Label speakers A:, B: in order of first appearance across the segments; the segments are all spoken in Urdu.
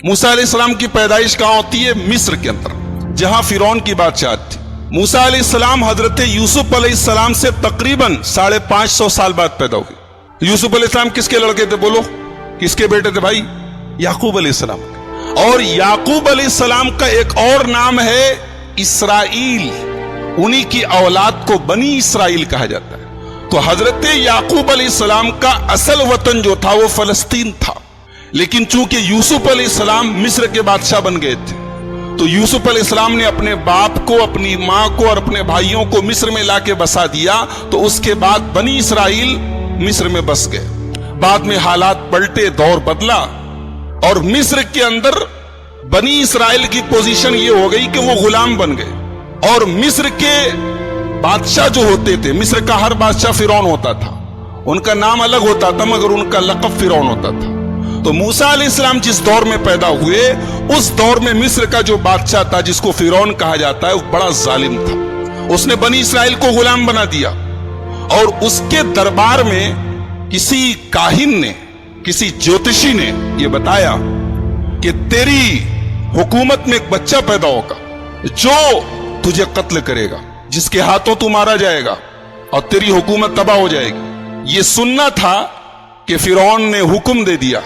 A: موسیٰ علیہ السلام کی پیدائش کہاں ہوتی ہے؟ مصر کے اندر، جہاں فرعون کی بادشاہت تھی۔ موسیٰ علیہ السلام حضرت یوسف علیہ السلام سے تقریباً 550 سال بعد پیدا ہوئے۔ یوسف علیہ السلام کس کے لڑکے تھے؟ بولو، کس کے بیٹے تھے بھائی؟ یعقوب علیہ السلام۔ اور یعقوب علیہ السلام کا ایک اور نام ہے اسرائیل، انہی کی اولاد کو بنی اسرائیل کہا جاتا ہے۔ تو حضرت یعقوب علیہ السلام کا اصل وطن جو تھا وہ فلسطین تھا، لیکن چونکہ یوسف علیہ السلام مصر کے بادشاہ بن گئے تھے تو یوسف علیہ السلام نے اپنے باپ کو، اپنی ماں کو اور اپنے بھائیوں کو مصر میں لا کے بسا دیا، تو اس کے بعد بنی اسرائیل مصر میں بس گئے۔ بعد میں حالات پلٹے، دور بدلا، اور مصر کے اندر بنی اسرائیل کی پوزیشن یہ ہو گئی کہ وہ غلام بن گئے، اور مصر کے بادشاہ جو ہوتے تھے، مصر کا ہر بادشاہ فرعون ہوتا تھا، ان کا نام الگ ہوتا تھا مگر ان کا لقب فرعون ہوتا تھا۔ تو موسیٰ علیہ السلام جس دور میں پیدا ہوئے، اس دور میں مصر کا جو بادشاہ تھا جس کو فرعون کہا جاتا ہے، وہ بڑا ظالم تھا، اس نے بنی اسرائیل کو غلام بنا دیا، اور اس کے دربار میں کسی کاہن نے، کسی جوتشی نے یہ بتایا کہ تیری حکومت میں ایک بچہ پیدا ہوگا جو تجھے قتل کرے گا، جس کے ہاتھوں تو مارا جائے گا اور تیری حکومت تباہ ہو جائے گی۔ یہ سننا تھا کہ فرعون نے حکم دے دیا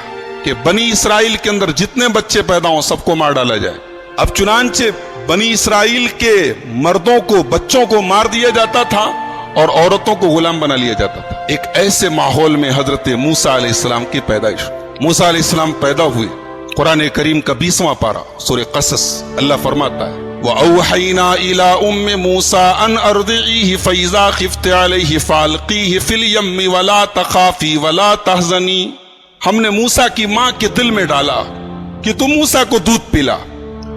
A: کہ بنی اسرائیل کے اندر جتنے بچے پیدا ہوں سب کو مار ڈالا جائے۔ اب چنانچہ بنی اسرائیل کے مردوں کو، بچوں کو مار دیا جاتا تھا اور عورتوں کو غلام بنا لیا جاتا تھا۔ ایک ایسے ماحول میں حضرت موسیٰ علیہ السلام کی پیدائش۔ موسیٰ علیہ السلام پیدا ہوئے، قرآن کریم کا 20واں پارہ سورہ قصص، اللہ فرماتا ہے وَأَوْحَيْنَا إِلَىٰ أُمِّ مُوسَىٰ أَنْ أَرْضِعِيهِ فَإِذَا خِفْتِ عَلَيْهِ فَأَلْقِيهِ فِي الْيَمِّ وَلَا تَخَافِي وَلَا تَحْزَنِي۔ ہم نے موسیٰ کی ماں کے دل میں ڈالا کہ تم موسیٰ کو دودھ پلا،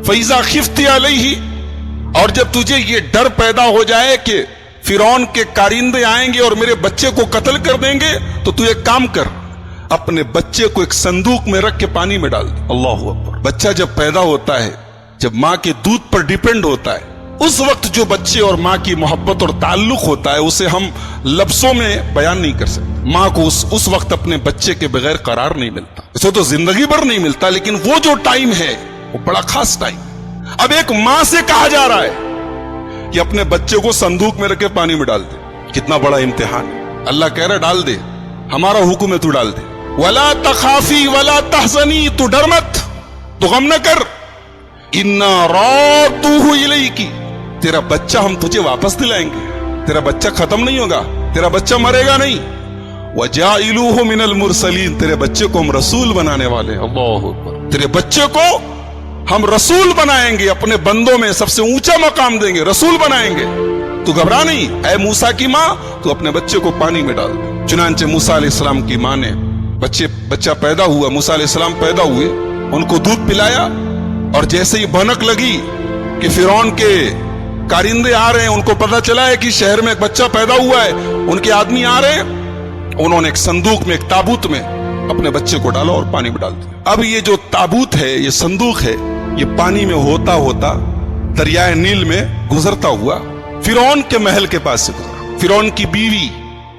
A: فَإِذَا خِفْتِ عَلَيْهِ، اور جب تجھے یہ ڈر پیدا ہو جائے کہ فرعون کے کارندے آئیں گے اور میرے بچے کو قتل کر دیں گے، تو تو ایک کام کر، اپنے بچے کو ایک صندوق میں رکھ کے پانی میں ڈال دے۔ اللہ اکبر۔ بچہ جب پیدا ہوتا ہے، جب ماں کے دودھ پر ڈیپینڈ ہوتا ہے، اس وقت جو بچے اور ماں کی محبت اور تعلق ہوتا ہے اسے ہم لفظوں میں بیان نہیں کر سکتے۔ ماں کو اس وقت اپنے بچے کے بغیر قرار نہیں ملتا، اسے تو زندگی بھر نہیں ملتا، لیکن وہ جو ٹائم ہے وہ بڑا خاص ٹائم۔ اب ایک ماں سے کہا جا رہا ہے کہ اپنے بچے کو صندوق میں رکھ کے پانی میں ڈال دے، کتنا بڑا امتحان ہے۔ اللہ کہہ رہا ہے ڈال دے، ہمارا حکم ہے تو ڈال دے۔ وَلَا تَخَافِي وَلَا تَحْزَنِي، تو ڈر مت، تو غم نہ کر، اِنَّا رَادُّوهُ إِلَيْكِ، تیرا بچہ ہم تجھے واپس دلائیں گے، تیرا بچہ ختم نہیں ہوگا، تیرا بچہ مرے گا نہیں۔ وَجَاعِلُوهُ مِنَ الْمُرْسَلِينَ، تیرے بچے کو ہم رسول بنانے والے ہیں۔ اللہ اکبر۔ تیرے بچے کو ہم رسول بنائیں گے، اپنے بندوں میں سب سے اونچا مقام دیں گے، رسول بنائیں گے۔ تو گھبرا نہیں اے موسیٰ کی ماں، تو اپنے بچے کو پانی میں ڈال دے۔ چنانچہ موسیٰ علیہ السلام کی ماں نے بچہ پیدا ہوا، موسیٰ علیہ السلام پیدا ہوئے، ان کو دودھ پلایا، اور جیسے ہی بھنک لگی کہ فرعون کے کارندے آ رہے ہیں، ان کو پتا چلا ہے کہ شہر میں ایک بچہ پیدا ہوا ہے، ان کے آدمی آ رہے ہیں، انہوں نے ایک صندوق میں، ایک تابوت میں اپنے بچے کو ڈالا اور پانی میں ڈال دیا۔ اب یہ جو تابوت ہے، یہ صندوق ہے، یہ پانی میں ہوتا ہوتا دریائے نیل میں گزرتا ہوا فرعون کے محل کے پاس سے گزرا۔ فرعون کی بیوی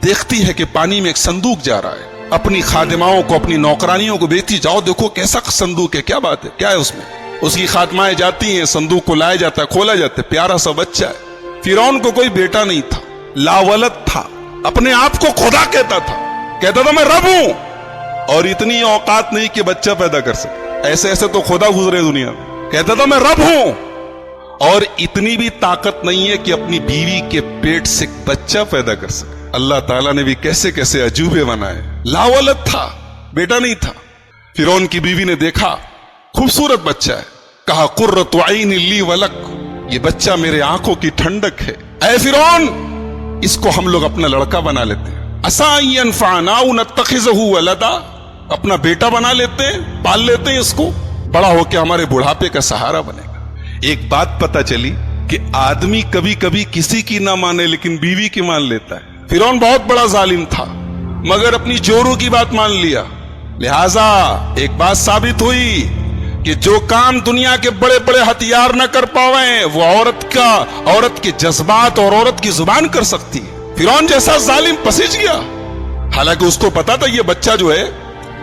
A: دیکھتی ہے کہ پانی میں ایک صندوق جا رہا ہے، اپنی خادماؤں کو، اپنی نوکرانیوں کو بھیجتی، جاؤ دیکھو کیسا صندوق ہے، کیا بات ہے، کیا ہے اس میں۔ اس کی خادمائیں جاتی ہیں، صندوق کو لایا جاتا ہے، کھولا جاتا ہے، پیارا سا بچہ ہے۔ فرعون کو کوئی بیٹا نہیں تھا، لاولد تھا، اپنے آپ کو خدا کہتا تھا، کہتا تھا میں رب ہوں، اور اتنی اوقات نہیں کہ بچہ پیدا کر سکے، ایسے ایسے تو خدا گزرے دنیا میں، کہتا تھا میں رب ہوں، اور اتنی بھی طاقت نہیں ہے کہ اپنی بیوی کے پیٹ سے بچہ پیدا کر سکے۔ اللہ تعالیٰ نے بھی کیسے کیسے عجوبے بنائے۔ لاولد تھا، بیٹا نہیں تھا۔ فرعون کی بیوی نے دیکھا خوبصورت بچہ ہے، کہا قرۃ عین لی ولک، یہ بچہ میرے آنکھوں کی ٹھنڈک ہے، اے فرعون اس کو ہم لوگ اپنا لڑکا بنا لیتے ہیں، عسیٰ ان ینفعنا او نتخذہ ولدا، اپنا بیٹا بنا لیتے ہیں، پال لیتے ہیں اس کو، بڑا ہو کے ہمارے بڑھاپے کا سہارا بنے گا۔ ایک بات پتہ چلی کہ آدمی کبھی کبھی کسی کی نہ مانے لیکن بیوی کی مان لیتا ہے۔ فرعون بہت بڑا ظالم تھا مگر اپنی جورو کی بات مان لیا، لہذا ایک بات ثابت ہوئی کہ جو کام دنیا کے بڑے بڑے ہتھیار نہ کر پاویں وہ عورت کے جذبات اور عورت کی زبان کر سکتی ہے۔ فرعون جیسا ظالم پسیج گیا، حالانکہ اس کو پتا تھا یہ بچہ جو ہے